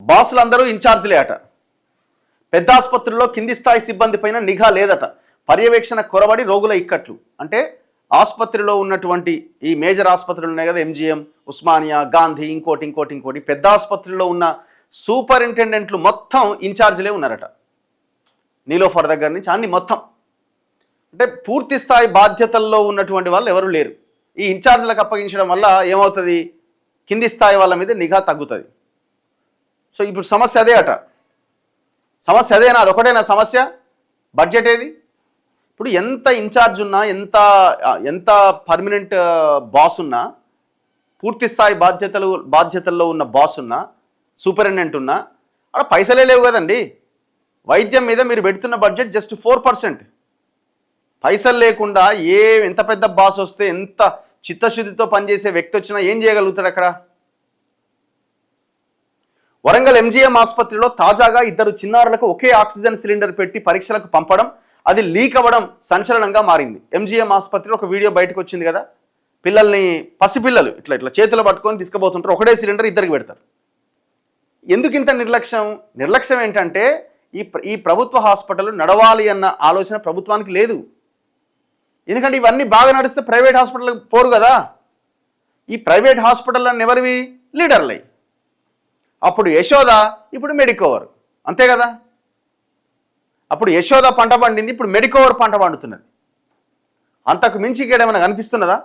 బాసులందరూ ఇన్ఛార్జ్లే అట. పెద్ద ఆసుపత్రుల్లో కింది స్థాయి సిబ్బంది పైన నిఘా లేదట. పర్యవేక్షణ కొరబడి రోగుల ఇక్కట్లు. అంటే ఆసుపత్రిలో ఉన్నటువంటి ఈ మేజర్ ఆసుపత్రులు ఉన్నాయి కదా, ఎంజిఎం, ఉస్మానియా, గాంధీ, ఇంకోటి పెద్ద ఆసుపత్రిలో ఉన్న సూపరింటెండెంట్లు మొత్తం ఇన్ఛార్జ్లే ఉన్నారట. నీలోఫర్ దగ్గర నుంచి అన్ని మొత్తం, అంటే పూర్తి స్థాయి బాధ్యతల్లో ఉన్నటువంటి వాళ్ళు ఎవరు లేరు. ఈ ఇన్ఛార్జ్లకు అప్పగించడం వల్ల ఏమవుతుంది, కింది స్థాయి వాళ్ళ మీద నిఘా తగ్గుతుంది. సో ఇప్పుడు సమస్య అదే అట. సమస్య అదేనా, అదొకటేనా సమస్య? బడ్జెట్ ఏది? ఇప్పుడు ఎంత ఇన్ఛార్జ్ ఉన్నా, ఎంత పర్మనెంట్ బాస్ ఉన్నా, పూర్తి స్థాయి బాధ్యతల్లో ఉన్న బాస్ ఉన్నా, సూపరింటెండెంట్ ఉన్నా, అక్కడ పైసలే లేవు కదండి. వైద్యం మీద మీరు పెడుతున్న బడ్జెట్ జస్ట్ 4%. పైసలు లేకుండా ఎంత పెద్ద బాస్ వస్తే, ఎంత చిత్తశుద్ధితో పనిచేసే వ్యక్తి వచ్చినా ఏం చేయగలుగుతాడు అక్కడ? వరంగల్ ఎంజిఎం ఆసుపత్రిలో తాజాగా 2 చిన్నారులకు ఒకే ఆక్సిజన్ సిలిండర్ పెట్టి పరీక్షలకు పంపడం, అది లీక్ అవ్వడం సంచలనంగా మారింది. ఎంజిఎం ఆసుపత్రిలో ఒక వీడియో బయటకు వచ్చింది కదా, పిల్లల్ని, పసిపిల్లలు ఇట్లా చేతులు పట్టుకొని తీసుకుపోతుంటారు, ఒకటే సిలిండర్ ఇద్దరికి పెడతారు. ఎందుకు ఇంత నిర్లక్ష్యం? నిర్లక్ష్యం ఏంటంటే ఈ ప్రభుత్వ హాస్పిటల్ నడవాలి అన్న ఆలోచన ప్రభుత్వానికి లేదు. ఎందుకంటే ఇవన్నీ బాగా నడిస్తే ప్రైవేట్ హాస్పిటల్కి పోరు కదా. ఈ ప్రైవేట్ హాస్పిటల్ ఎవరివి? లీడర్లై. అప్పుడు యశోద, ఇప్పుడు మెడికోవర్, అంతే కదా. అప్పుడు యశోద పంట పండింది, ఇప్పుడు మెడికోవర్ పంట పండుతున్నది. అంతకు మించి ఇక్కడ ఏమైనా కనిపిస్తున్నదా?